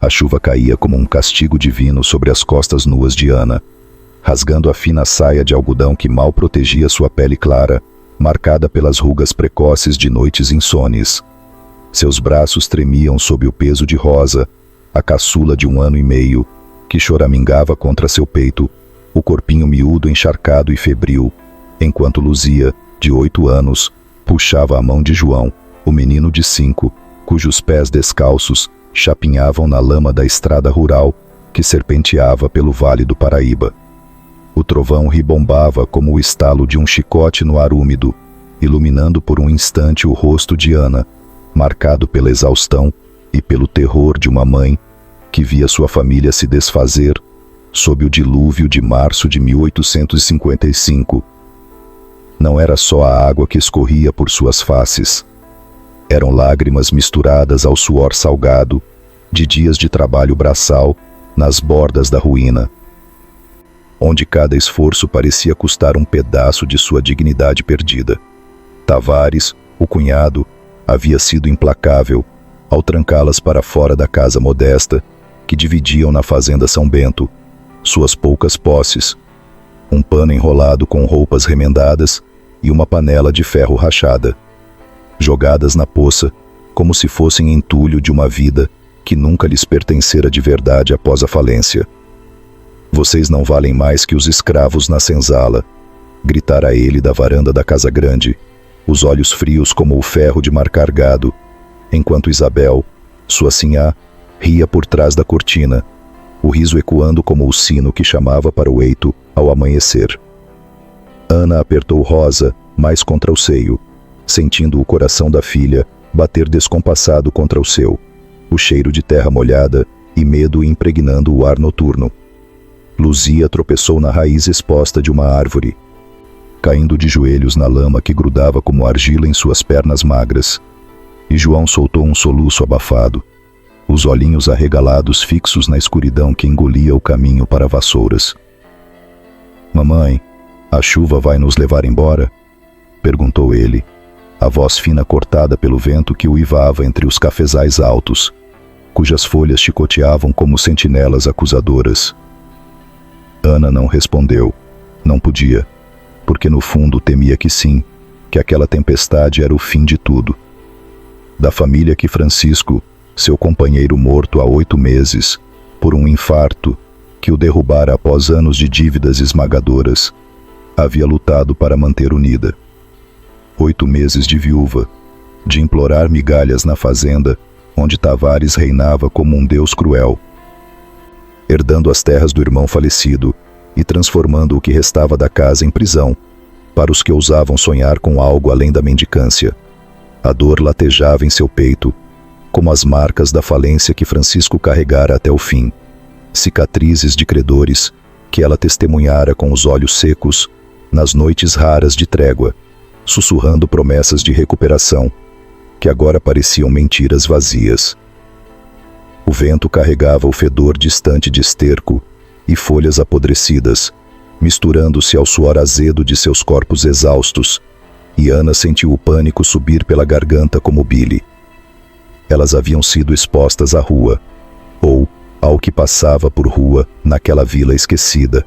A chuva caía como um castigo divino sobre as costas nuas de Ana, rasgando a fina saia de algodão que mal protegia sua pele clara, marcada pelas rugas precoces de noites insones. Seus braços tremiam sob o peso de Rosa, a caçula de 1 ano e meio, que choramingava contra seu peito, o corpinho miúdo encharcado e febril, enquanto Luzia, de 8 anos, puxava a mão de João, o menino de 5, cujos pés descalços chapinhavam na lama da estrada rural que serpenteava pelo Vale do Paraíba. O trovão ribombava como o estalo de um chicote no ar úmido, iluminando por um instante o rosto de Ana, marcado pela exaustão e pelo terror de uma mãe que via sua família se desfazer sob o dilúvio de março de 1855. Não era só a água que escorria por suas faces. Eram lágrimas misturadas ao suor salgado de dias de trabalho braçal nas bordas da ruína, onde cada esforço parecia custar um pedaço de sua dignidade perdida. Tavares, o cunhado, havia sido implacável ao trancá-las para fora da casa modesta que dividiam na fazenda São Bento suas poucas posses, um pano enrolado com roupas remendadas e uma panela de ferro rachada, jogadas na poça como se fossem entulho de uma vida que nunca lhes pertencera de verdade após a falência. Vocês não valem mais que os escravos na senzala, gritara ele da varanda da casa grande, os olhos frios como o ferro de marcar gado, enquanto Isabel, sua sinhá, ria por trás da cortina, o riso ecoando como o sino que chamava para o eito ao amanhecer. Ana apertou Rosa mais contra o seio, sentindo o coração da filha bater descompassado contra o seu, o cheiro de terra molhada e medo impregnando o ar noturno. Luzia tropeçou na raiz exposta de uma árvore, caindo de joelhos na lama que grudava como argila em suas pernas magras, e João soltou um soluço abafado, os olhinhos arregalados fixos na escuridão que engolia o caminho para Vassouras. "Mamãe, a chuva vai nos levar embora?" perguntou ele, a voz fina cortada pelo vento que uivava entre os cafezais altos, cujas folhas chicoteavam como sentinelas acusadoras. Ana não respondeu. Não podia, porque no fundo temia que sim, que aquela tempestade era o fim de tudo. Da família que Francisco, seu companheiro morto há 8 meses, por um infarto que o derrubara após anos de dívidas esmagadoras, havia lutado para manter unida. 8 meses de viúva, de implorar migalhas na fazenda, onde Tavares reinava como um deus cruel, herdando as terras do irmão falecido e transformando o que restava da casa em prisão, para os que ousavam sonhar com algo além da mendicância. A dor latejava em seu peito, como as marcas da falência que Francisco carregara até o fim, cicatrizes de credores que ela testemunhara com os olhos secos nas noites raras de trégua, sussurrando promessas de recuperação, que agora pareciam mentiras vazias. O vento carregava o fedor distante de esterco e folhas apodrecidas, misturando-se ao suor azedo de seus corpos exaustos, e Ana sentiu o pânico subir pela garganta como bile. Elas haviam sido expostas à rua, ou ao que passava por rua naquela vila esquecida,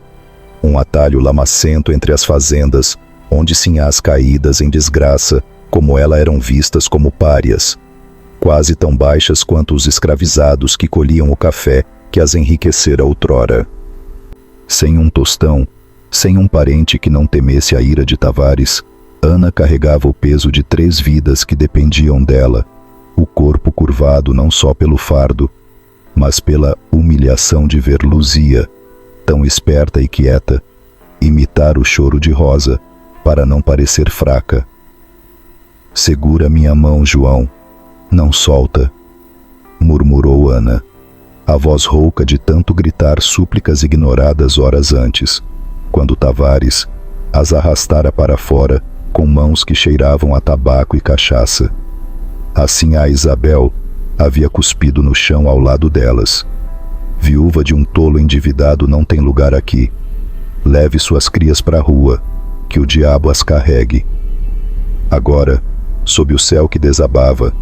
um atalho lamacento entre as fazendas, onde sinhás caídas em desgraça como ela eram vistas como párias, quase tão baixas quanto os escravizados que colhiam o café que as enriquecera outrora. Sem um tostão, sem um parente que não temesse a ira de Tavares, Ana carregava o peso de 3 vidas que dependiam dela, o corpo curvado não só pelo fardo, mas pela humilhação de ver Luzia, tão esperta e quieta, imitar o choro de Rosa, para não parecer fraca. "Segura minha mão, João. Não solta", murmurou Ana, a voz rouca de tanto gritar súplicas ignoradas horas antes, quando Tavares as arrastara para fora com mãos que cheiravam a tabaco e cachaça. Assim a Isabel havia cuspido no chão ao lado delas. "Viúva de um tolo endividado não tem lugar aqui. Leve suas crias para a rua, que o diabo as carregue." Agora, sob o céu que desabava,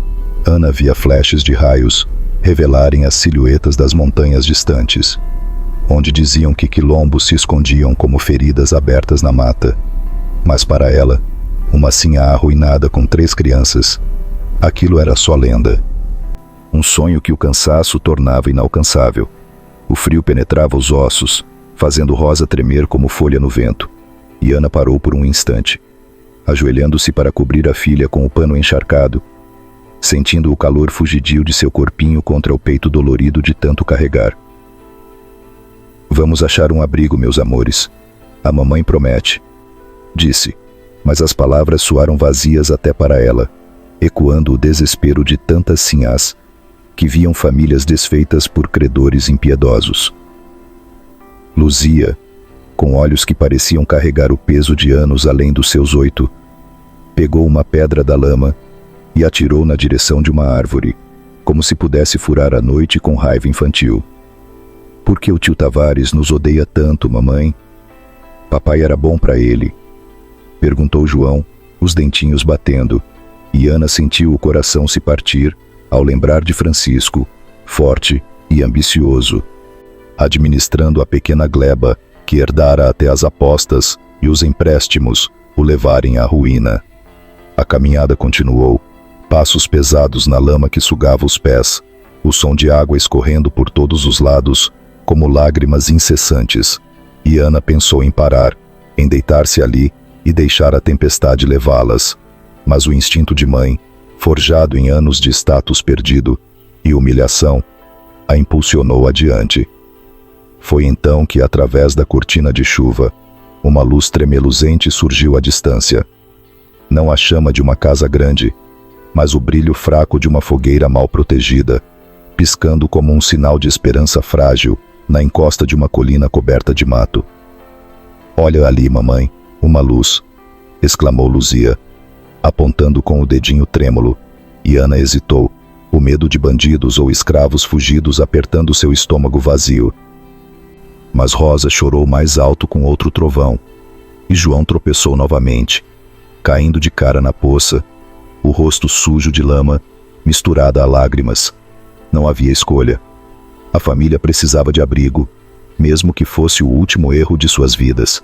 Ana via flashes de raios, revelarem as silhuetas das montanhas distantes, onde diziam que quilombos se escondiam como feridas abertas na mata. Mas para ela, uma sinhá arruinada com 3 crianças, aquilo era só lenda. Um sonho que o cansaço tornava inalcançável. O frio penetrava os ossos, fazendo Rosa tremer como folha no vento, e Ana parou por um instante, ajoelhando-se para cobrir a filha com o pano encharcado, sentindo o calor fugidio de seu corpinho contra o peito dolorido de tanto carregar. "Vamos achar um abrigo, meus amores. A mamãe promete", disse, mas as palavras soaram vazias até para ela, ecoando o desespero de tantas sinhás que viam famílias desfeitas por credores impiedosos. Luzia, com olhos que pareciam carregar o peso de anos além dos seus 8, pegou uma pedra da lama e atirou na direção de uma árvore, como se pudesse furar a noite com raiva infantil. "Por que o tio Tavares nos odeia tanto, mamãe? Papai era bom para ele?", perguntou João, os dentinhos batendo, e Ana sentiu o coração se partir ao lembrar de Francisco, forte e ambicioso, administrando a pequena gleba que herdara até as apostas e os empréstimos o levarem à ruína. A caminhada continuou, passos pesados na lama que sugava os pés, o som de água escorrendo por todos os lados, como lágrimas incessantes, e Ana pensou em parar, em deitar-se ali e deixar a tempestade levá-las. Mas o instinto de mãe, forjado em anos de status perdido e humilhação, a impulsionou adiante. Foi então que, através da cortina de chuva, uma luz tremeluzente surgiu à distância. Não a chama de uma casa grande, mas o brilho fraco de uma fogueira mal protegida, piscando como um sinal de esperança frágil na encosta de uma colina coberta de mato. "Olha ali, mamãe, uma luz", exclamou Luzia, apontando com o dedinho trêmulo, e Ana hesitou, o medo de bandidos ou escravos fugidos apertando seu estômago vazio. Mas Rosa chorou mais alto com outro trovão, e João tropeçou novamente, caindo de cara na poça, o rosto sujo de lama, misturada a lágrimas. Não havia escolha. A família precisava de abrigo, mesmo que fosse o último erro de suas vidas.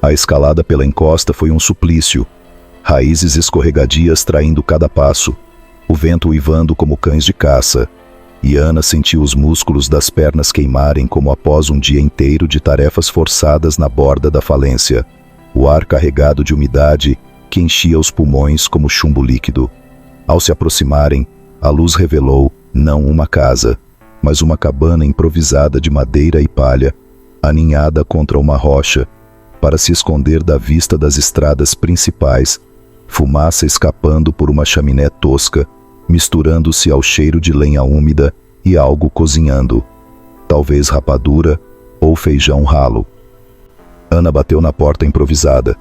A escalada pela encosta foi um suplício, raízes escorregadias traindo cada passo, o vento uivando como cães de caça, e Ana sentiu os músculos das pernas queimarem como após um dia inteiro de tarefas forçadas na borda da falência, o ar carregado de umidade que enchia os pulmões como chumbo líquido. Ao se aproximarem, a luz revelou, não uma casa, mas uma cabana improvisada de madeira e palha, aninhada contra uma rocha, para se esconder da vista das estradas principais, fumaça escapando por uma chaminé tosca, misturando-se ao cheiro de lenha úmida e algo cozinhando, talvez rapadura ou feijão ralo. Ana bateu na porta improvisada.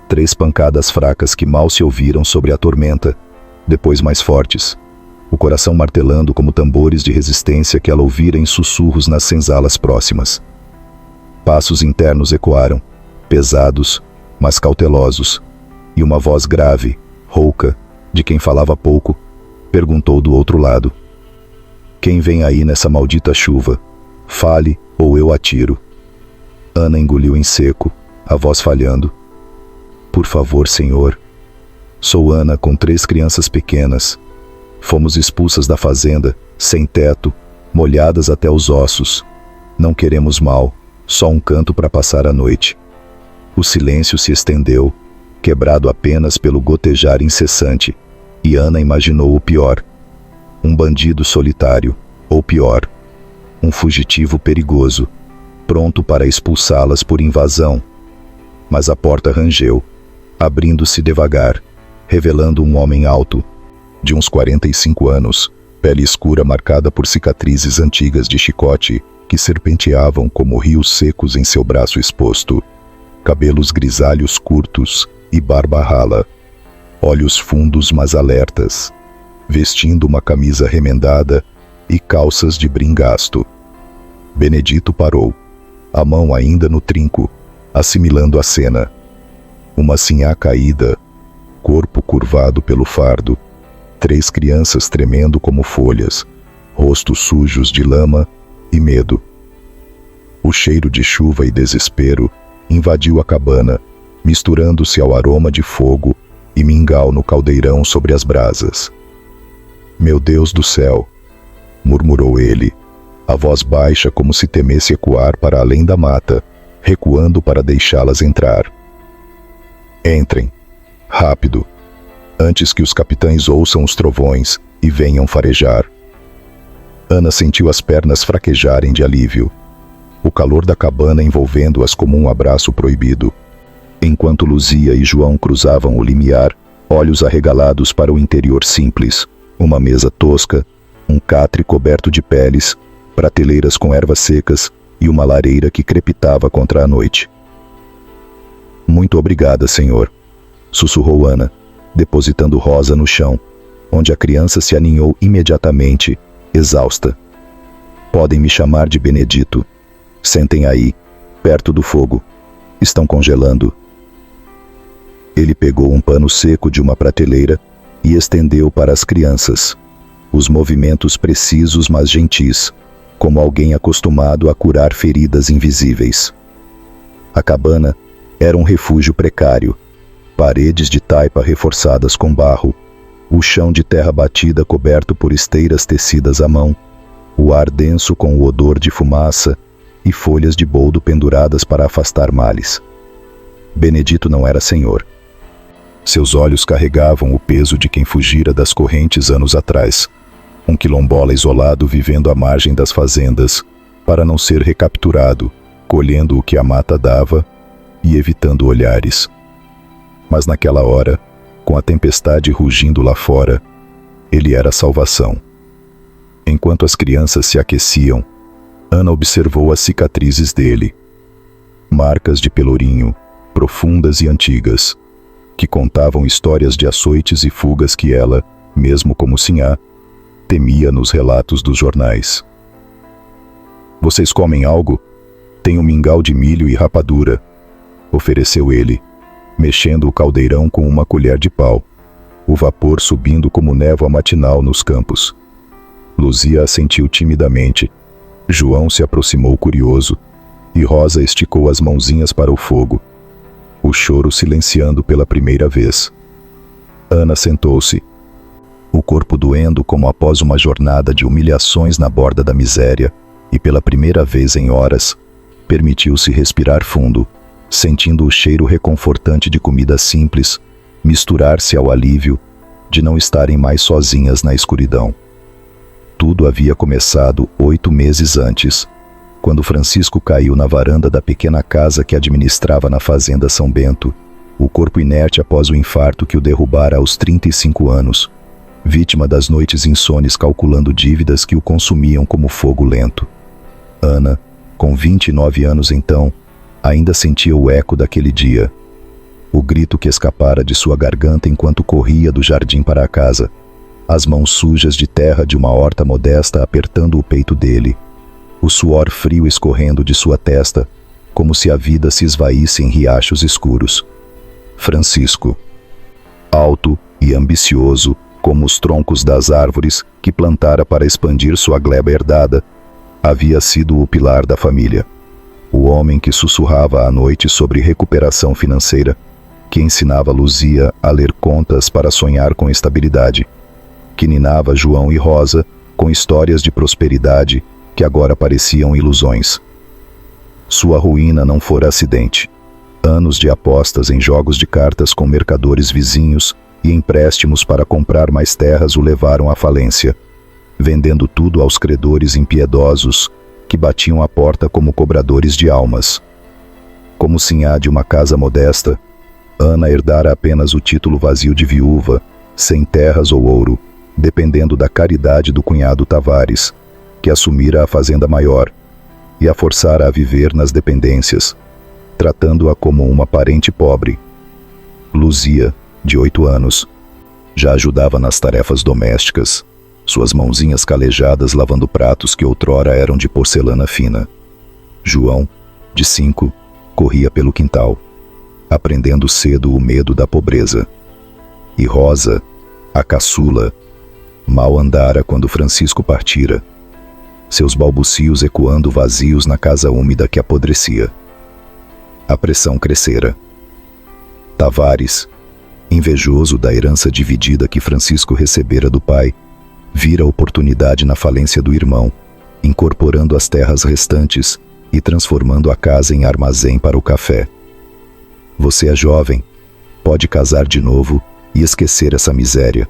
3 pancadas fracas que mal se ouviram sobre a tormenta, depois mais fortes, o coração martelando como tambores de resistência que ela ouvira em sussurros nas senzalas próximas. Passos internos ecoaram, pesados, mas cautelosos, e uma voz grave, rouca, de quem falava pouco, perguntou do outro lado: "Quem vem aí nessa maldita chuva? Fale, ou eu atiro." Ana engoliu em seco, a voz falhando. "Por favor, senhor. Sou Ana, com 3 crianças pequenas. Fomos expulsas da fazenda, sem teto, molhadas até os ossos. Não queremos mal, só um canto para passar a noite." O silêncio se estendeu, quebrado apenas pelo gotejar incessante, e Ana imaginou o pior. Um bandido solitário, ou pior, um fugitivo perigoso, pronto para expulsá-las por invasão. Mas a porta rangeu, abrindo-se devagar, revelando um homem alto, de uns 45 anos, pele escura marcada por cicatrizes antigas de chicote que serpenteavam como rios secos em seu braço exposto, cabelos grisalhos curtos e barba rala, olhos fundos mas alertas, vestindo uma camisa remendada e calças de bringasto. Benedito parou, a mão ainda no trinco, assimilando a cena. Uma sinhá caída, corpo curvado pelo fardo, 3 crianças tremendo como folhas, rostos sujos de lama e medo. O cheiro de chuva e desespero invadiu a cabana, misturando-se ao aroma de fogo e mingau no caldeirão sobre as brasas. "Meu Deus do céu!" murmurou ele, a voz baixa como se temesse ecoar para além da mata, recuando para deixá-las entrar. "Entrem, rápido, antes que os capitães ouçam os trovões e venham farejar." Ana sentiu as pernas fraquejarem de alívio, o calor da cabana envolvendo-as como um abraço proibido, enquanto Luzia e João cruzavam o limiar, olhos arregalados para o interior simples, uma mesa tosca, um catre coberto de peles, prateleiras com ervas secas e uma lareira que crepitava contra a noite. "Muito obrigada, senhor", sussurrou Ana, depositando Rosa no chão, onde a criança se aninhou imediatamente, exausta. "Podem me chamar de Benedito. Sentem aí, perto do fogo. Estão congelando." Ele pegou um pano seco de uma prateleira e estendeu para as crianças. Os movimentos precisos mas gentis, como alguém acostumado a curar feridas invisíveis. A cabana era um refúgio precário. Paredes de taipa reforçadas com barro, o chão de terra batida coberto por esteiras tecidas à mão, o ar denso com o odor de fumaça e folhas de boldo penduradas para afastar males. Benedito não era senhor. Seus olhos carregavam o peso de quem fugira das correntes anos atrás, um quilombola isolado vivendo à margem das fazendas, para não ser recapturado, colhendo o que a mata dava e evitando olhares. Mas naquela hora, com a tempestade rugindo lá fora, ele era a salvação. Enquanto as crianças se aqueciam, Ana observou as cicatrizes dele. Marcas de pelourinho, profundas e antigas, que contavam histórias de açoites e fugas que ela, mesmo como sinhá, temia nos relatos dos jornais. "Vocês comem algo? Tem um mingau de milho e rapadura", ofereceu ele, mexendo o caldeirão com uma colher de pau, o vapor subindo como névoa matinal nos campos. Luzia assentiu timidamente. João se aproximou curioso, e Rosa esticou as mãozinhas para o fogo, o choro silenciando pela primeira vez. Ana sentou-se, o corpo doendo como após uma jornada de humilhações na borda da miséria, e pela primeira vez em horas, permitiu-se respirar fundo, sentindo o cheiro reconfortante de comida simples misturar-se ao alívio de não estarem mais sozinhas na escuridão. Tudo havia começado 8 meses antes, quando Francisco caiu na varanda da pequena casa que administrava na fazenda São Bento, o corpo inerte após o infarto que o derrubara aos 35 anos, vítima das noites insones calculando dívidas que o consumiam como fogo lento. Ana, com 29 anos então, ainda sentia o eco daquele dia, o grito que escapara de sua garganta enquanto corria do jardim para a casa, as mãos sujas de terra de uma horta modesta apertando o peito dele, o suor frio escorrendo de sua testa, como se a vida se esvaísse em riachos escuros. Francisco, alto e ambicioso, como os troncos das árvores que plantara para expandir sua gleba herdada, havia sido o pilar da família. O homem que sussurrava à noite sobre recuperação financeira, que ensinava Luzia a ler contas para sonhar com estabilidade, que ninava João e Rosa com histórias de prosperidade que agora pareciam ilusões. Sua ruína não fora acidente. Anos de apostas em jogos de cartas com mercadores vizinhos e empréstimos para comprar mais terras o levaram à falência, vendendo tudo aos credores impiedosos que batiam a porta como cobradores de almas. Como sinhá de uma casa modesta, Ana herdara apenas o título vazio de viúva, sem terras ou ouro, dependendo da caridade do cunhado Tavares, que assumira a fazenda maior e a forçara a viver nas dependências, tratando-a como uma parente pobre. Luzia, de 8 anos, já ajudava nas tarefas domésticas, suas mãozinhas calejadas lavando pratos que outrora eram de porcelana fina. João, de 5, corria pelo quintal, aprendendo cedo o medo da pobreza. E Rosa, a caçula, Mal andara quando Francisco partira, seus balbucios ecoando vazios na casa úmida que apodrecia. A pressão crescera. Tavares, invejoso da herança dividida que Francisco recebera do pai, vira oportunidade na falência do irmão, incorporando as terras restantes e transformando a casa em armazém para o café. Você é jovem, pode casar de novo e esquecer essa miséria,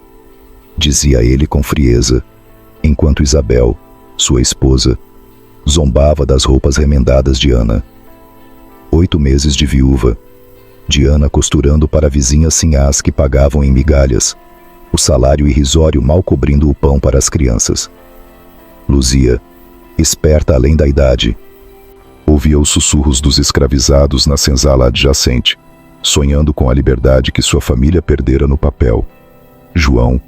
dizia ele com frieza, enquanto Isabel, sua esposa, zombava das roupas remendadas de Ana. 8 meses de viúva, de Ana costurando para vizinhas sinhás que pagavam em migalhas, o salário irrisório mal cobrindo o pão para as crianças. Luzia, esperta além da idade, ouvia os sussurros dos escravizados na senzala adjacente, sonhando com a liberdade que sua família perdera no papel. João,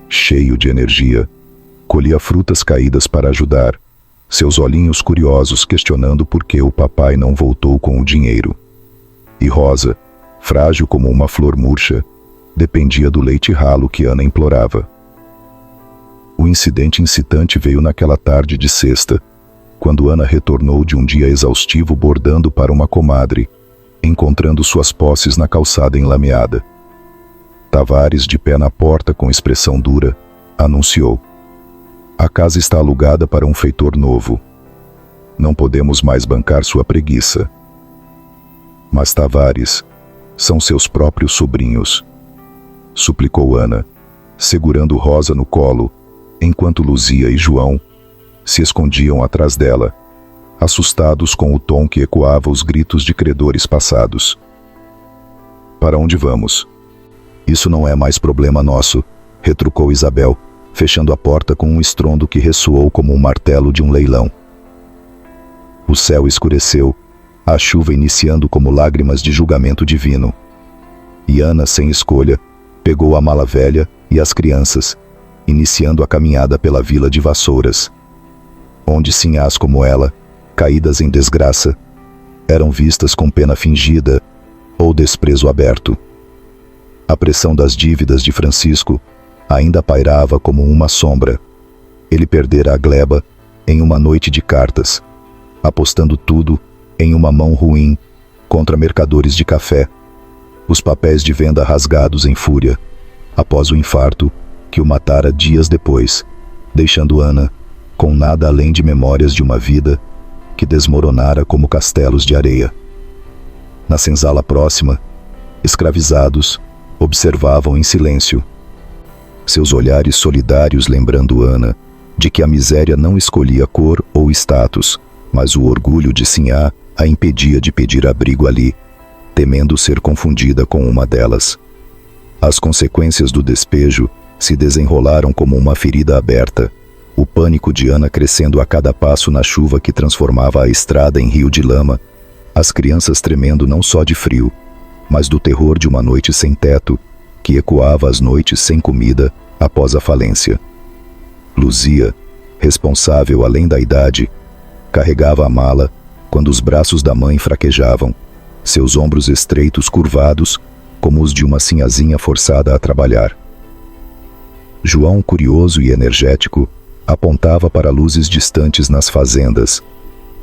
cheio de energia, colhia frutas caídas para ajudar, seus olhinhos curiosos questionando por que o papai não voltou com o dinheiro. E Rosa, frágil como uma flor murcha, dependia do leite ralo que Ana implorava. O incidente incitante veio naquela tarde de sexta, quando Ana retornou de um dia exaustivo bordando para uma comadre, encontrando suas posses na calçada enlameada. Tavares, de pé na porta com expressão dura, anunciou: "A casa está alugada para um feitor novo. Não podemos mais bancar sua preguiça." "Mas Tavares, são seus próprios sobrinhos", suplicou Ana, segurando Rosa no colo, enquanto Luzia e João se escondiam atrás dela, assustados com o tom que ecoava os gritos de credores passados. "Para onde vamos?" "Isso não é mais problema nosso", retrucou Isabel, fechando a porta com um estrondo que ressoou como um martelo de um leilão. O céu escureceu, a chuva iniciando como lágrimas de julgamento divino. E Ana, sem escolha, pegou a mala velha e as crianças, iniciando a caminhada pela vila de Vassouras, onde sinhás como ela, caídas em desgraça, eram vistas com pena fingida ou desprezo aberto. A pressão das dívidas de Francisco ainda pairava como uma sombra. Ele perdera a gleba em uma noite de cartas, apostando tudo em uma mão ruim contra mercadores de café, os papéis de venda rasgados em fúria, após o infarto que o matara dias depois, deixando Ana com nada além de memórias de uma vida que desmoronara como castelos de areia. Na senzala próxima, escravizados observavam em silêncio, seus olhares solidários lembrando Ana de que a miséria não escolhia cor ou status, mas o orgulho de sinhá a impedia de pedir abrigo ali, temendo ser confundida com uma delas. As consequências do despejo se desenrolaram como uma ferida aberta, o pânico de Ana crescendo a cada passo na chuva que transformava a estrada em rio de lama, as crianças tremendo não só de frio, mas do terror de uma noite sem teto, que ecoava as noites sem comida após a falência. Luzia, responsável além da idade, carregava a mala quando os braços da mãe fraquejavam, seus ombros estreitos curvados como os de uma sinhazinha forçada a trabalhar. João, curioso e energético, apontava para luzes distantes nas fazendas,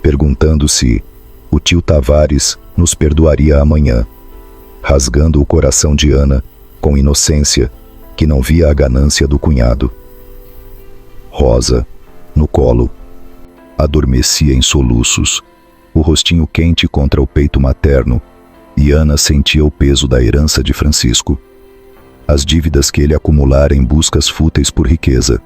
perguntando se o tio Tavares nos perdoaria amanhã, rasgando o coração de Ana com inocência que não via a ganância do cunhado. Rosa, no colo, adormecia em soluços, o rostinho quente contra o peito materno, e Ana sentia o peso da herança de Francisco. As dívidas que ele acumulara em buscas fúteis por riqueza,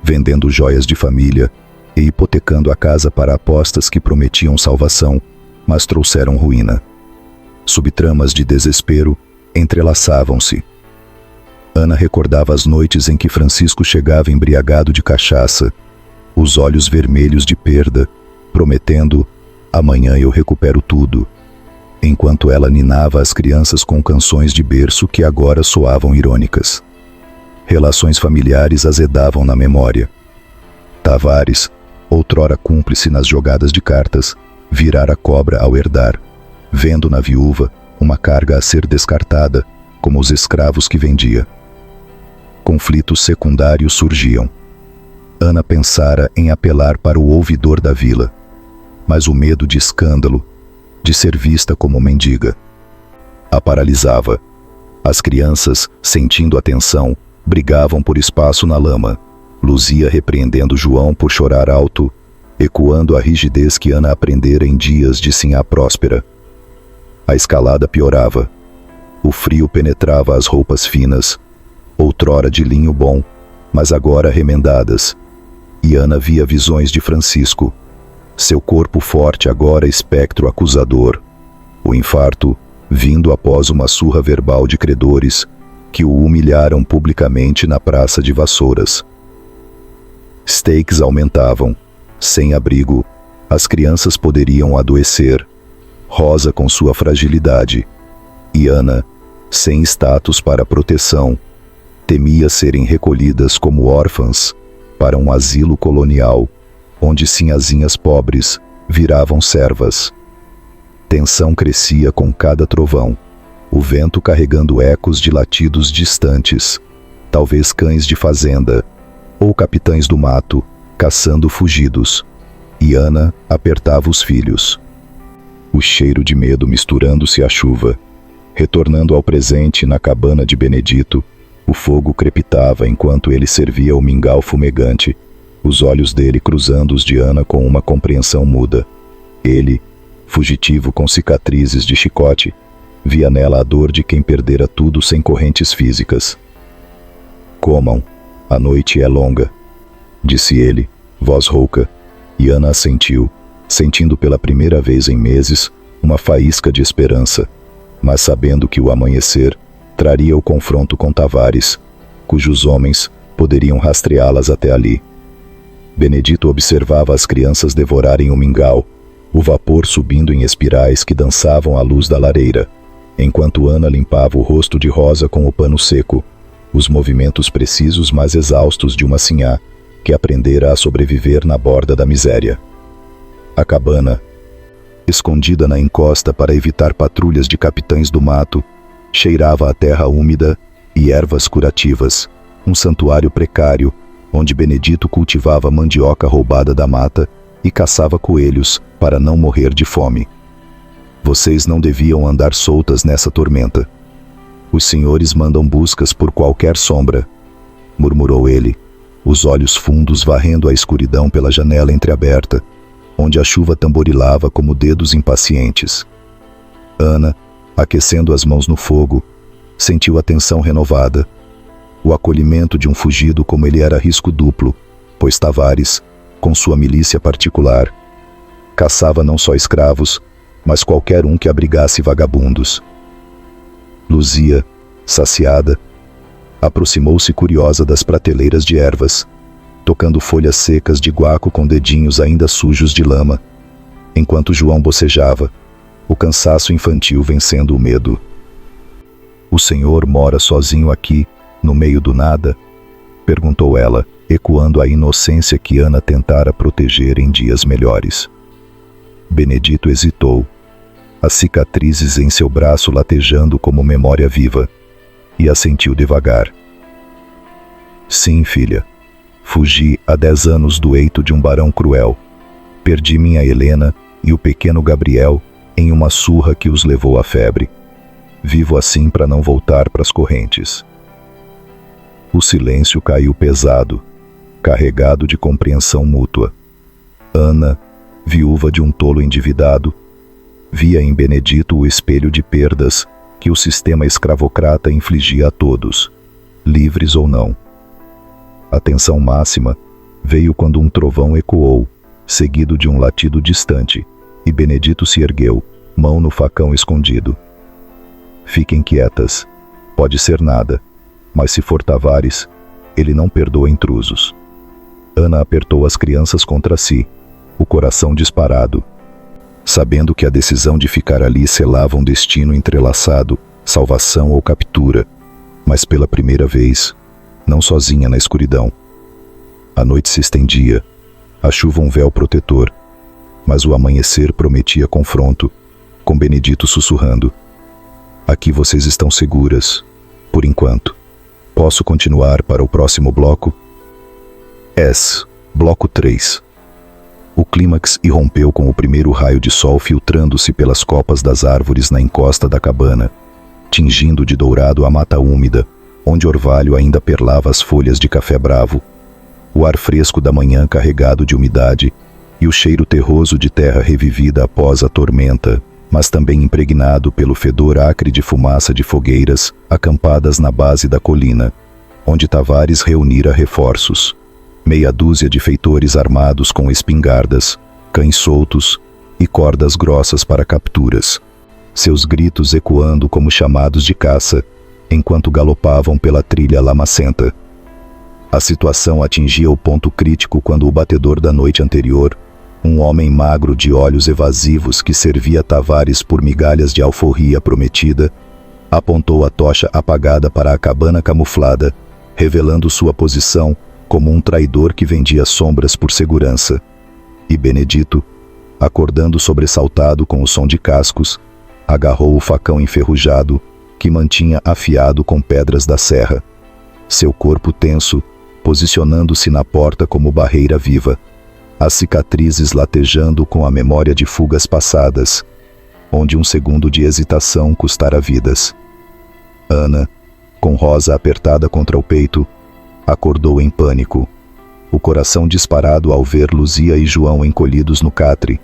vendendo joias de família e hipotecando a casa para apostas que prometiam salvação, mas trouxeram ruína. Subtramas de desespero entrelaçavam-se. Ana recordava as noites em que Francisco chegava embriagado de cachaça, os olhos vermelhos de perda, prometendo: "Amanhã eu recupero tudo", enquanto ela ninava as crianças com canções de berço que agora soavam irônicas. Relações familiares azedavam na memória. Tavares, outrora cúmplice nas jogadas de cartas, virara cobra ao herdar, vendo na viúva uma carga a ser descartada, como os escravos que vendia. Conflitos secundários surgiam. Ana pensara em apelar para o ouvidor da vila, mas o medo de escândalo, de ser vista como mendiga, a paralisava. As crianças, sentindo a tensão, brigavam por espaço na lama. Luzia repreendendo João por chorar alto, ecoando a rigidez que Ana aprendera em dias de Sinhá Próspera. A escalada piorava. O frio penetrava as roupas finas, outrora de linho bom, mas agora remendadas. E Ana via visões de Francisco, seu corpo forte agora espectro acusador. O infarto, vindo após uma surra verbal de credores, que o humilharam publicamente na praça de Vassouras. Stakes aumentavam. Sem abrigo, as crianças poderiam adoecer. Rosa com sua fragilidade. E Ana, sem status para proteção, temia serem recolhidas como órfãs para um asilo colonial, onde sinhazinhas pobres viravam servas. Tensão crescia com cada trovão, o vento carregando ecos de latidos distantes, talvez cães de fazenda, ou capitães do mato, caçando fugidos. E Ana apertava os filhos. O cheiro de medo misturando-se à chuva. Retornando ao presente na cabana de Benedito, o fogo crepitava enquanto ele servia o mingau fumegante, os olhos dele cruzando os de Ana com uma compreensão muda. Ele, fugitivo com cicatrizes de chicote, via nela a dor de quem perdera tudo sem correntes físicas. Comam, a noite é longa, disse ele, voz rouca, e Ana assentiu, sentindo pela primeira vez em meses uma faísca de esperança, mas sabendo que o amanhecer traria o confronto com Tavares, cujos homens poderiam rastreá-las até ali. Benedito observava as crianças devorarem o mingau, o vapor subindo em espirais que dançavam à luz da lareira, enquanto Ana limpava o rosto de Rosa com o pano seco, os movimentos precisos mas exaustos de uma sinhá que aprendera a sobreviver na borda da miséria. A cabana, escondida na encosta para evitar patrulhas de capitães do mato, cheirava a terra úmida e ervas curativas, um santuário precário, onde Benedito cultivava mandioca roubada da mata e caçava coelhos para não morrer de fome. Vocês não deviam andar soltas nessa tormenta. Os senhores mandam buscas por qualquer sombra, murmurou ele, os olhos fundos varrendo a escuridão pela janela entreaberta, onde a chuva tamborilava como dedos impacientes. Ana, aquecendo as mãos no fogo, sentiu a tensão renovada, o acolhimento de um fugido como ele era risco duplo, pois Tavares, com sua milícia particular, caçava não só escravos, mas qualquer um que abrigasse vagabundos. Luzia, saciada, aproximou-se curiosa das prateleiras de ervas, tocando folhas secas de guaco com dedinhos ainda sujos de lama, enquanto João bocejava, o cansaço infantil vencendo o medo. O senhor mora sozinho aqui, no meio do nada? Perguntou ela, ecoando a inocência que Ana tentara proteger em dias melhores. Benedito hesitou, as cicatrizes em seu braço latejando como memória viva, e assentiu devagar. Sim, filha. Fugi há 10 anos do eito de um barão cruel. Perdi minha Helena e o pequeno Gabriel em uma surra que os levou à febre. Vivo assim para não voltar para as correntes. O silêncio caiu pesado, carregado de compreensão mútua. Ana, viúva de um tolo endividado, via em Benedito o espelho de perdas que o sistema escravocrata infligia a todos, livres ou não. A tensão máxima veio quando um trovão ecoou, seguido de um latido distante, e Benedito se ergueu, mão no facão escondido. Fiquem quietas, pode ser nada, mas se for Tavares, ele não perdoa intrusos. Ana apertou as crianças contra si, o coração disparado, sabendo que a decisão de ficar ali selava um destino entrelaçado, salvação ou captura, mas pela primeira vez, não sozinha na escuridão. A noite se estendia, a chuva um véu protetor, mas o amanhecer prometia confronto, com Benedito sussurrando: aqui vocês estão seguras, por enquanto. Posso continuar para o próximo bloco? Bloco 3. O clímax irrompeu com o primeiro raio de sol filtrando-se pelas copas das árvores na encosta da cabana, tingindo de dourado a mata úmida, onde orvalho ainda perlava as folhas de café bravo. O ar fresco da manhã carregado de umidade e o cheiro terroso de terra revivida após a tormenta, mas também impregnado pelo fedor acre de fumaça de fogueiras acampadas na base da colina, onde Tavares reunira reforços. Meia dúzia de feitores armados com espingardas, cães soltos e cordas grossas para capturas, seus gritos ecoando como chamados de caça, enquanto galopavam pela trilha lamacenta. A situação atingia o ponto crítico quando o batedor da noite anterior, um homem magro de olhos evasivos que servia Tavares por migalhas de alforria prometida, apontou a tocha apagada para a cabana camuflada, revelando sua posição como um traidor que vendia sombras por segurança. E Benedito, acordando sobressaltado com o som de cascos, agarrou o facão enferrujado que mantinha afiado com pedras da serra. Seu corpo tenso, posicionando-se na porta como barreira viva, as cicatrizes latejando com a memória de fugas passadas, onde um segundo de hesitação custara vidas. Ana, com Rosa apertada contra o peito, acordou em pânico, o coração disparado ao ver Luzia e João encolhidos no catre,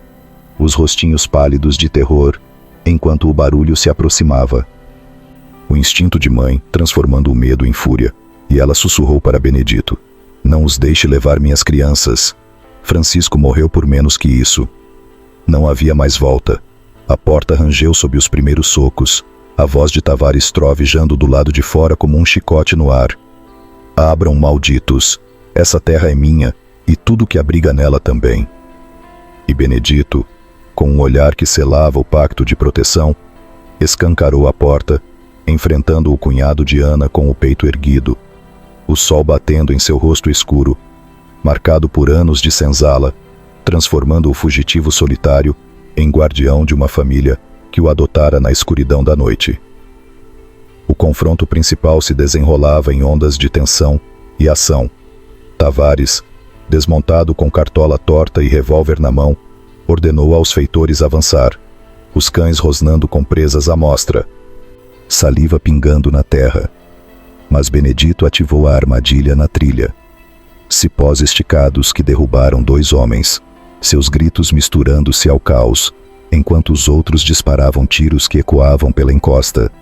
os rostinhos pálidos de terror, enquanto o barulho se aproximava. O instinto de mãe transformando o medo em fúria, e ela sussurrou para Benedito: "Não os deixe levar minhas crianças. Francisco morreu por menos que isso." Não havia mais volta. A porta rangeu sob os primeiros socos, a voz de Tavares trovejando do lado de fora como um chicote no ar. "Abram, malditos! Essa terra é minha, e tudo que abriga nela também." E Benedito, com um olhar que selava o pacto de proteção, escancarou a porta, enfrentando o cunhado de Ana com o peito erguido, o sol batendo em seu rosto escuro, marcado por anos de senzala, transformando o fugitivo solitário em guardião de uma família que o adotara na escuridão da noite. O confronto principal se desenrolava em ondas de tensão e ação. Tavares, desmontado com cartola torta e revólver na mão, ordenou aos feitores avançar, os cães rosnando com presas à mostra, saliva pingando na terra. Mas Benedito ativou a armadilha na trilha. Cipós esticados que derrubaram 2 homens, seus gritos misturando-se ao caos, enquanto os outros disparavam tiros que ecoavam pela encosta,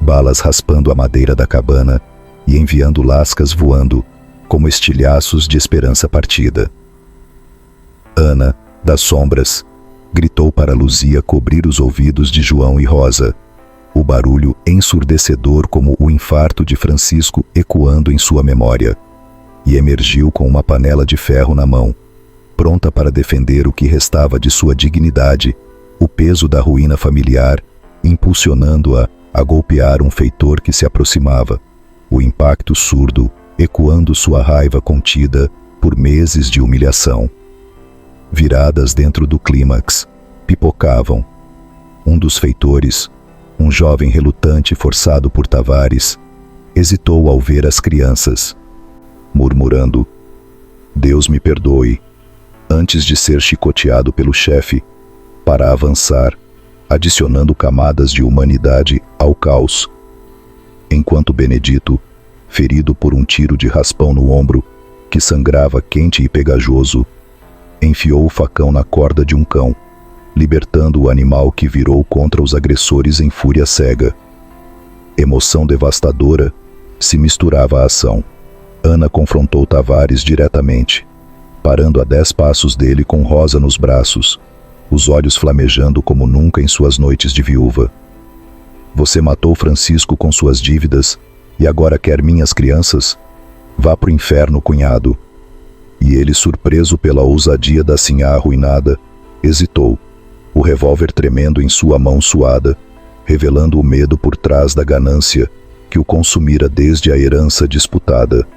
balas raspando a madeira da cabana e enviando lascas voando, como estilhaços de esperança partida. Ana, das sombras, gritou para Luzia cobrir os ouvidos de João e Rosa, o barulho ensurdecedor como o infarto de Francisco ecoando em sua memória, e emergiu com uma panela de ferro na mão, pronta para defender o que restava de sua dignidade, o peso da ruína familiar, impulsionando-a a golpear um feitor que se aproximava, o impacto surdo ecoando sua raiva contida por meses de humilhação. Viradas dentro do clímax, pipocavam. Um dos feitores, um jovem relutante forçado por Tavares, hesitou ao ver as crianças, murmurando: "Deus me perdoe", antes de ser chicoteado pelo chefe, para avançar, adicionando camadas de humanidade ao caos. Enquanto Benedito, ferido por um tiro de raspão no ombro, que sangrava quente e pegajoso, enfiou o facão na corda de um cão, libertando o animal que virou contra os agressores em fúria cega. Emoção devastadora se misturava à ação. Ana confrontou Tavares diretamente, parando a 10 passos dele com Rosa nos braços, os olhos flamejando como nunca em suas noites de viúva. "Você matou Francisco com suas dívidas e agora quer minhas crianças? Vá pro inferno, cunhado." E ele, surpreso pela ousadia da sinhá arruinada, hesitou, o revólver tremendo em sua mão suada, revelando o medo por trás da ganância que o consumira desde a herança disputada.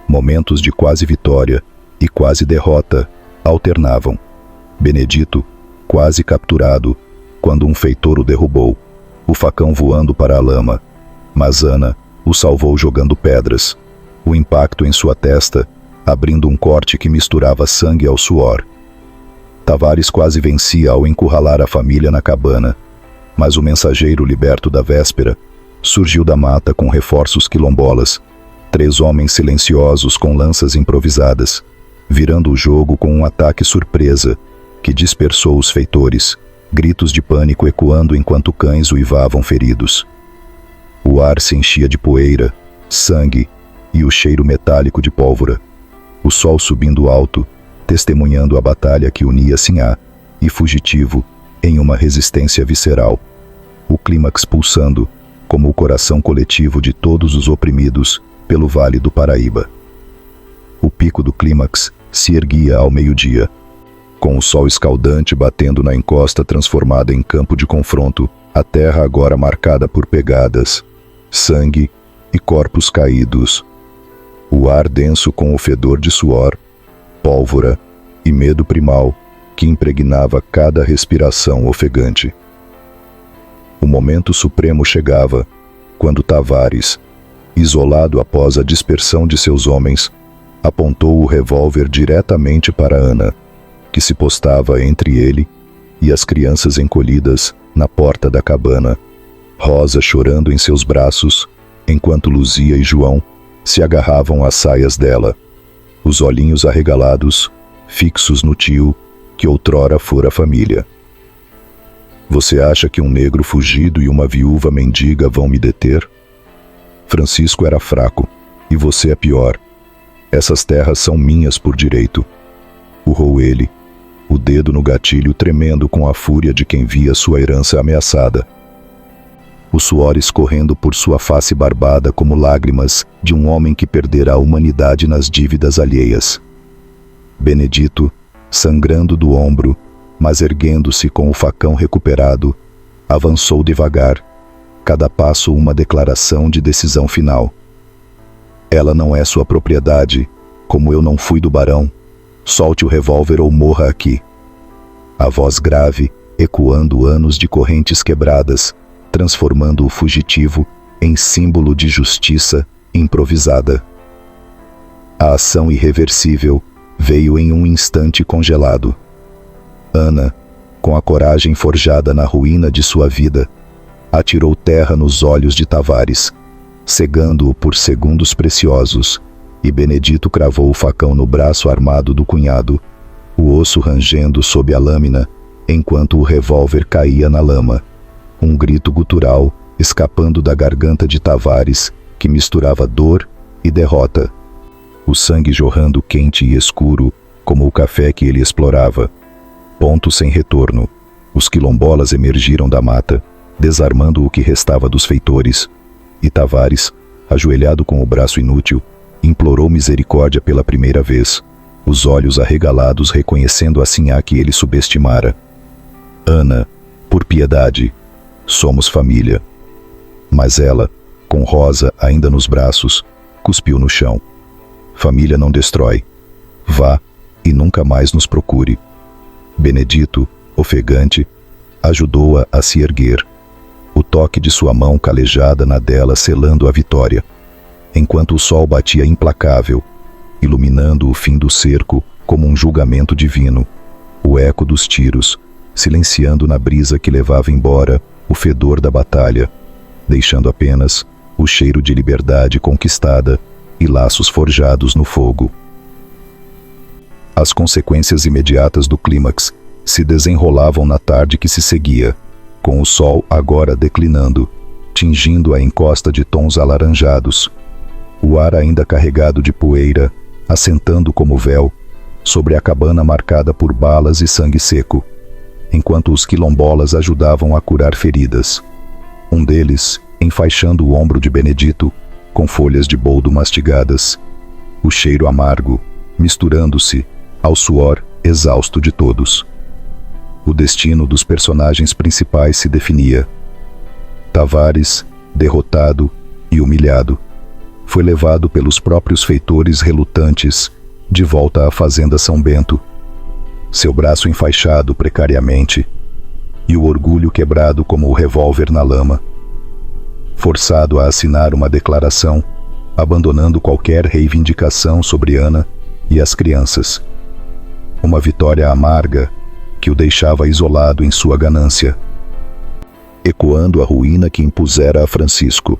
Momentos de quase vitória e quase derrota alternavam. Benedito, quase capturado, quando um feitor o derrubou, o facão voando para a lama, mas Ana o salvou jogando pedras. O impacto em sua testa abrindo um corte que misturava sangue ao suor. Tavares quase vencia ao encurralar a família na cabana, mas o mensageiro liberto da véspera surgiu da mata com reforços quilombolas, 3 homens silenciosos com lanças improvisadas, virando o jogo com um ataque surpresa que dispersou os feitores, gritos de pânico ecoando enquanto cães uivavam feridos. O ar se enchia de poeira, sangue e o cheiro metálico de pólvora. O sol subindo alto, testemunhando a batalha que unia Sinhá e Fugitivo em uma resistência visceral. O clímax pulsando, como o coração coletivo de todos os oprimidos pelo Vale do Paraíba. O pico do clímax se erguia ao meio-dia, com o sol escaldante batendo na encosta transformada em campo de confronto, a terra agora marcada por pegadas, sangue e corpos caídos. O ar denso com o fedor de suor, pólvora e medo primal que impregnava cada respiração ofegante. O momento supremo chegava, quando Tavares, isolado após a dispersão de seus homens, apontou o revólver diretamente para Ana, que se postava entre ele e as crianças encolhidas na porta da cabana, Rosa chorando em seus braços, enquanto Luzia e João se agarravam às saias dela, os olhinhos arregalados, fixos no tio, que outrora fora família. Você acha que um negro fugido e uma viúva mendiga vão me deter? Francisco era fraco, e você é pior. Essas terras são minhas por direito. Urrou ele, o dedo no gatilho tremendo com a fúria de quem via sua herança ameaçada. O suor escorrendo por sua face barbada como lágrimas de um homem que perdera a humanidade nas dívidas alheias. Benedito, sangrando do ombro, mas erguendo-se com o facão recuperado, avançou devagar, cada passo uma declaração de decisão final. Ela não é sua propriedade, como eu não fui do barão. Solte o revólver ou morra aqui. A voz grave, ecoando anos de correntes quebradas, transformando o fugitivo em símbolo de justiça improvisada. A ação irreversível veio em um instante congelado. Ana, com a coragem forjada na ruína de sua vida, atirou terra nos olhos de Tavares, cegando-o por segundos preciosos, e Benedito cravou o facão no braço armado do cunhado, o osso rangendo sob a lâmina, enquanto o revólver caía na lama. Um grito gutural escapando da garganta de Tavares, que misturava dor e derrota. O sangue jorrando quente e escuro, como o café que ele explorava. Ponto sem retorno. Os quilombolas emergiram da mata, desarmando o que restava dos feitores, e Tavares, ajoelhado com o braço inútil, implorou misericórdia pela primeira vez, os olhos arregalados reconhecendo a Sinhá que ele subestimara. Ana, por piedade, somos família. Mas ela, com Rosa ainda nos braços, cuspiu no chão. Família não destrói. Vá e nunca mais nos procure. Benedito, ofegante, ajudou-a a se erguer. O toque de sua mão calejada na dela selando a vitória, enquanto o sol batia implacável, iluminando o fim do cerco como um julgamento divino. O eco dos tiros, silenciando na brisa que levava embora o fedor da batalha, deixando apenas o cheiro de liberdade conquistada e laços forjados no fogo. As consequências imediatas do clímax se desenrolavam na tarde que se seguia, com o sol agora declinando, tingindo a encosta de tons alaranjados, o ar ainda carregado de poeira, assentando como véu sobre a cabana marcada por balas e sangue seco, enquanto os quilombolas ajudavam a curar feridas. Um deles enfaixando o ombro de Benedito com folhas de boldo mastigadas, o cheiro amargo misturando-se ao suor exausto de todos. O destino dos personagens principais se definia. Tavares, derrotado e humilhado, foi levado pelos próprios feitores relutantes de volta à fazenda São Bento, seu braço enfaixado precariamente e o orgulho quebrado como o revólver na lama. Forçado a assinar uma declaração, abandonando qualquer reivindicação sobre Ana, e as crianças. Uma vitória amarga que o deixava isolado em sua ganância. Ecoando a ruína que impusera a Francisco,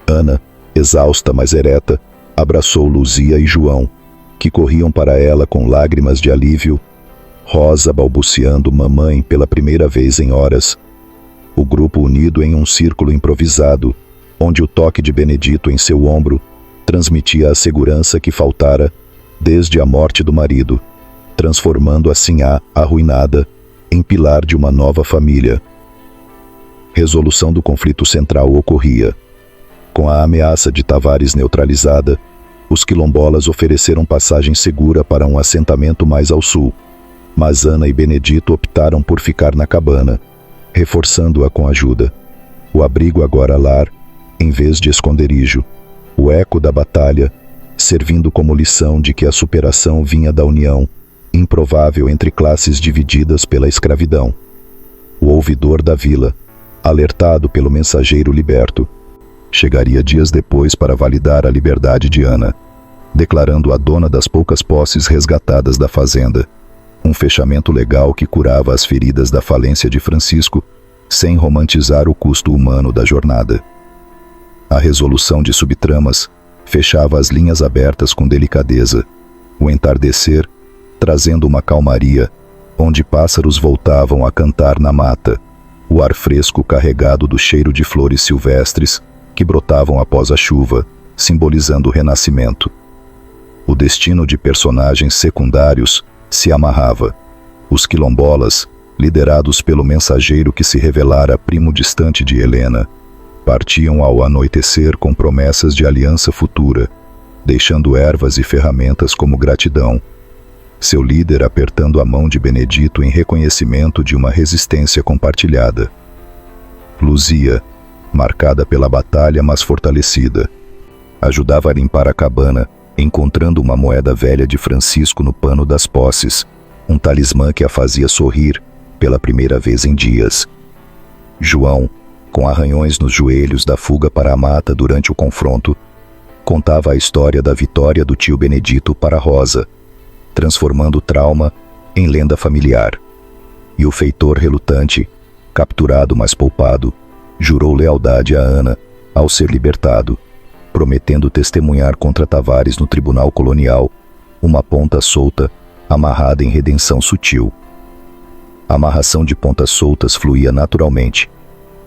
Ana, exausta mas ereta, abraçou Luzia e João, que corriam para ela com lágrimas de alívio, Rosa balbuciando mamãe pela primeira vez em horas. O grupo unido em um círculo improvisado, onde o toque de Benedito em seu ombro transmitia a segurança que faltara desde a morte do marido, transformando assim a arruinada em pilar de uma nova família. Resolução do conflito central ocorria. Com a ameaça de Tavares neutralizada, os quilombolas ofereceram passagem segura para um assentamento mais ao sul, mas Ana e Benedito optaram por ficar na cabana, reforçando-a com ajuda. O abrigo agora lar, em vez de esconderijo, o eco da batalha, servindo como lição de que a superação vinha da união, improvável entre classes divididas pela escravidão. O ouvidor da vila, alertado pelo mensageiro liberto, chegaria dias depois para validar a liberdade de Ana, declarando-a dona das poucas posses resgatadas da fazenda, um fechamento legal que curava as feridas da falência de Francisco, sem romantizar o custo humano da jornada. A resolução de subtramas fechava as linhas abertas com delicadeza, o entardecer trazendo uma calmaria, onde pássaros voltavam a cantar na mata, o ar fresco carregado do cheiro de flores silvestres que brotavam após a chuva, simbolizando o renascimento. O destino de personagens secundários se amarrava. Os quilombolas, liderados pelo mensageiro que se revelara primo distante de Helena, partiam ao anoitecer com promessas de aliança futura, deixando ervas e ferramentas como gratidão. Seu líder apertando a mão de Benedito em reconhecimento de uma resistência compartilhada. Luzia, marcada pela batalha mas fortalecida, ajudava a limpar a cabana, encontrando uma moeda velha de Francisco no pano das posses, um talismã que a fazia sorrir pela primeira vez em dias. João, com arranhões nos joelhos da fuga para a mata durante o confronto, contava a história da vitória do tio Benedito para Rosa, transformando o trauma em lenda familiar. E o feitor relutante, capturado mas poupado, jurou lealdade a Ana ao ser libertado, prometendo testemunhar contra Tavares no tribunal colonial, uma ponta solta, amarrada em redenção sutil. A amarração de pontas soltas fluía naturalmente.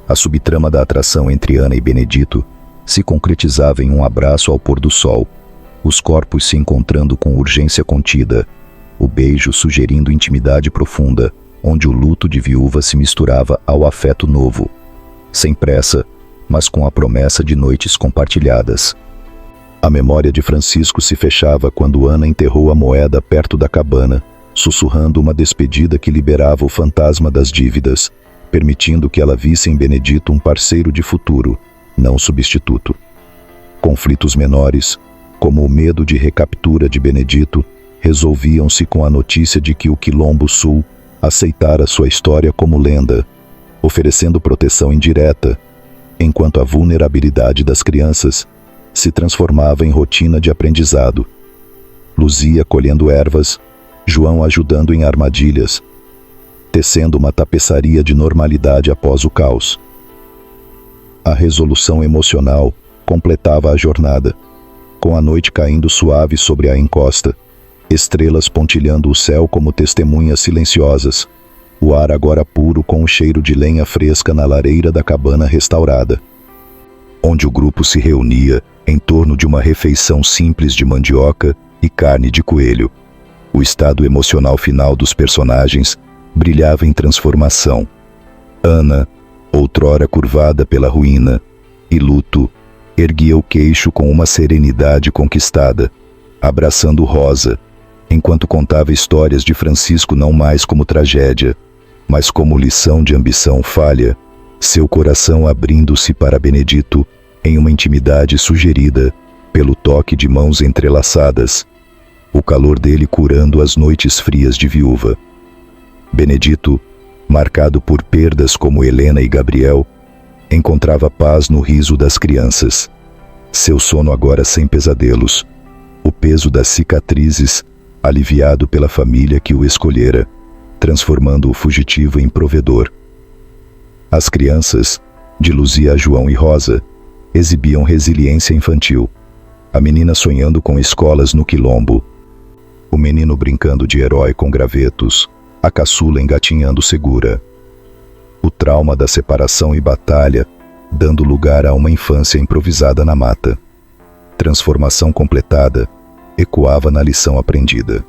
A subtrama da atração entre Ana e Benedito se concretizava em um abraço ao pôr do sol, os corpos se encontrando com urgência contida, o beijo sugerindo intimidade profunda, onde o luto de viúva se misturava ao afeto novo, sem pressa, mas com a promessa de noites compartilhadas. A memória de Francisco se fechava quando Ana enterrou a moeda perto da cabana, sussurrando uma despedida que liberava o fantasma das dívidas, permitindo que ela visse em Benedito um parceiro de futuro, não substituto. Conflitos menores, como o medo de recaptura de Benedito, resolviam-se com a notícia de que o Quilombo Sul aceitara sua história como lenda, oferecendo proteção indireta, enquanto a vulnerabilidade das crianças se transformava em rotina de aprendizado. Luzia colhendo ervas, João ajudando em armadilhas, tecendo uma tapeçaria de normalidade após o caos. A resolução emocional completava a jornada, com a noite caindo suave sobre a encosta, estrelas pontilhando o céu como testemunhas silenciosas, o ar agora puro com o cheiro de lenha fresca na lareira da cabana restaurada, onde o grupo se reunia em torno de uma refeição simples de mandioca e carne de coelho. O estado emocional final dos personagens brilhava em transformação. Ana, outrora curvada pela ruína e luto, erguia o queixo com uma serenidade conquistada, abraçando Rosa, enquanto contava histórias de Francisco não mais como tragédia, mas como lição de ambição falha, seu coração abrindo-se para Benedito em uma intimidade sugerida pelo toque de mãos entrelaçadas, o calor dele curando as noites frias de viúva. Benedito, marcado por perdas como Helena e Gabriel, encontrava paz no riso das crianças. Seu sono agora sem pesadelos, o peso das cicatrizes aliviado pela família que o escolhera, transformando o fugitivo em provedor. As crianças, de Luzia, João e Rosa, exibiam resiliência infantil. A menina sonhando com escolas no quilombo, o menino brincando de herói com gravetos, a caçula engatinhando segura. O trauma da separação e batalha, dando lugar a uma infância improvisada na mata. Transformação completada, ecoava na lição aprendida.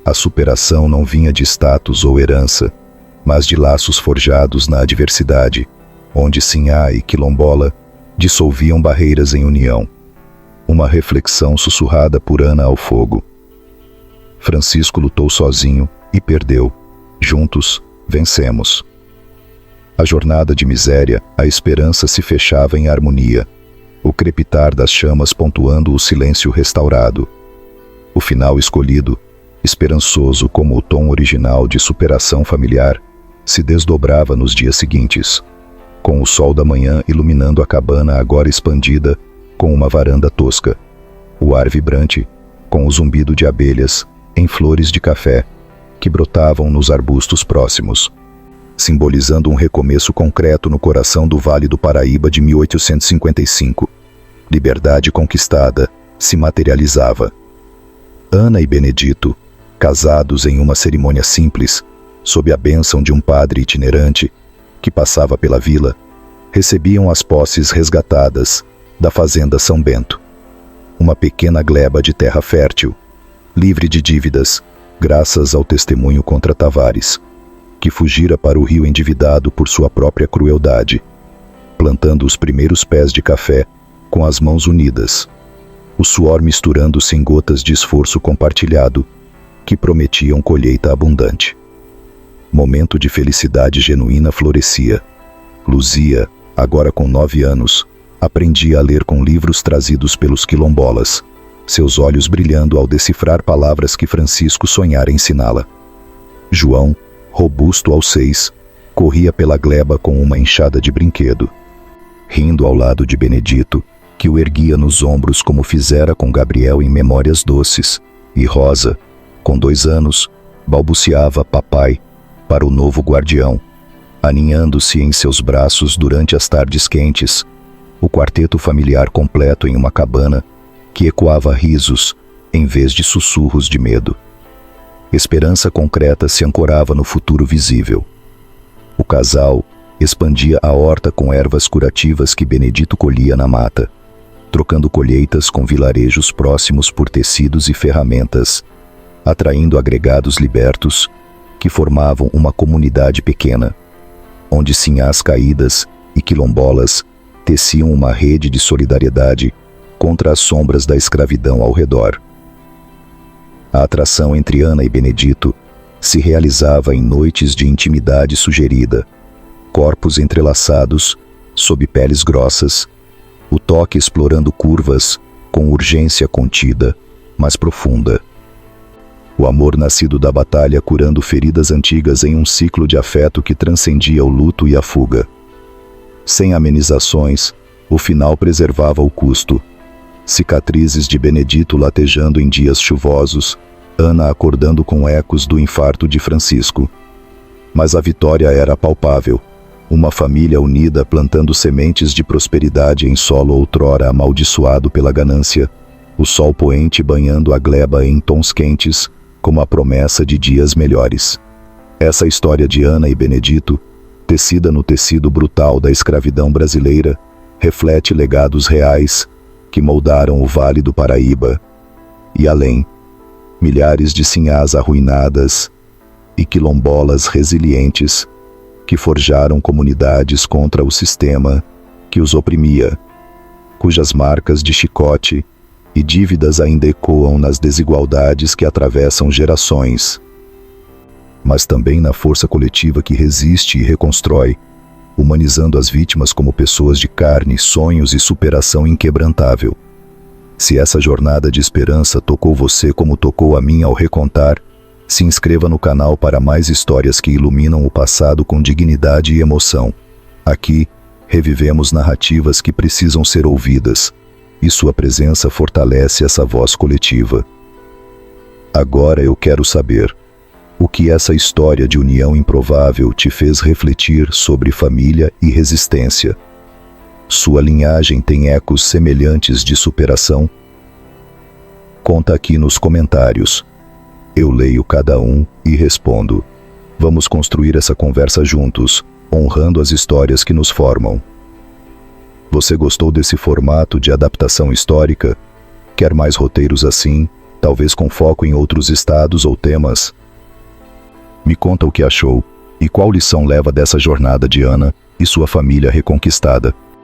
A superação não vinha de status ou herança, mas de laços forjados na adversidade, onde Sinhá e Quilombola dissolviam barreiras em união. Uma reflexão sussurrada por Ana ao fogo. Francisco lutou sozinho e perdeu. Juntos, vencemos. A jornada de miséria, a esperança se fechava em harmonia, o crepitar das chamas pontuando o silêncio restaurado. O final escolhido, esperançoso como o tom original de superação familiar, se desdobrava nos dias seguintes, com o sol da manhã iluminando a cabana agora expandida com uma varanda tosca, o ar vibrante, com o zumbido de abelhas em flores de café que brotavam nos arbustos próximos, simbolizando um recomeço concreto no coração do Vale do Paraíba de 1855. Liberdade conquistada se materializava. Ana e Benedito, casados em uma cerimônia simples, sob a bênção de um padre itinerante que passava pela vila, recebiam as posses resgatadas da fazenda São Bento. Uma pequena gleba de terra fértil, livre de dívidas, graças ao testemunho contra Tavares, que fugira para o rio endividado por sua própria crueldade, plantando os primeiros pés de café com as mãos unidas, o suor misturando-se em gotas de esforço compartilhado, que prometiam colheita abundante. Momento de felicidade genuína florescia. Luzia, agora com 9 anos, aprendia a ler com livros trazidos pelos quilombolas, seus olhos brilhando ao decifrar palavras que Francisco sonhara ensiná-la. João, robusto aos 6, corria pela gleba com uma enxada de brinquedo, rindo ao lado de Benedito, que o erguia nos ombros como fizera com Gabriel em Memórias Doces, e Rosa, com 2 anos, balbuciava papai para o novo guardião, aninhando-se em seus braços durante as tardes quentes, o quarteto familiar completo em uma cabana que ecoava risos em vez de sussurros de medo. Esperança concreta se ancorava no futuro visível. O casal expandia a horta com ervas curativas que Benedito colhia na mata, trocando colheitas com vilarejos próximos por tecidos e ferramentas, atraindo agregados libertos que formavam uma comunidade pequena, onde sinhás caídas e quilombolas teciam uma rede de solidariedade contra as sombras da escravidão ao redor. A atração entre Ana e Benedito se realizava em noites de intimidade sugerida, corpos entrelaçados, sob peles grossas, o toque explorando curvas com urgência contida, mas profunda. O amor nascido da batalha curando feridas antigas em um ciclo de afeto que transcendia o luto e a fuga. Sem amenizações, o final preservava o custo. Cicatrizes de Benedito latejando em dias chuvosos, Ana acordando com ecos do infarto de Francisco. Mas a vitória era palpável. Uma família unida plantando sementes de prosperidade em solo outrora amaldiçoado pela ganância, o sol poente banhando a gleba em tons quentes, como a promessa de dias melhores. Essa história de Ana e Benedito, tecida no tecido brutal da escravidão brasileira, reflete legados reais que moldaram o Vale do Paraíba e além, milhares de sinhás arruinadas e quilombolas resilientes que forjaram comunidades contra o sistema que os oprimia, cujas marcas de chicote e dívidas ainda ecoam nas desigualdades que atravessam gerações, mas também na força coletiva que resiste e reconstrói, humanizando as vítimas como pessoas de carne, sonhos e superação inquebrantável. Se essa jornada de esperança tocou você como tocou a mim ao recontar, se inscreva no canal para mais histórias que iluminam o passado com dignidade e emoção. Aqui, revivemos narrativas que precisam ser ouvidas, e sua presença fortalece essa voz coletiva. Agora eu quero saber o que essa história de união improvável te fez refletir sobre família e resistência. Sua linhagem tem ecos semelhantes de superação? Conta aqui nos comentários. Eu leio cada um e respondo. Vamos construir essa conversa juntos, honrando as histórias que nos formam. Você gostou desse formato de adaptação histórica? Quer mais roteiros assim, talvez com foco em outros estados ou temas? Me conta o que achou e qual lição leva dessa jornada de Ana e sua família reconquistada.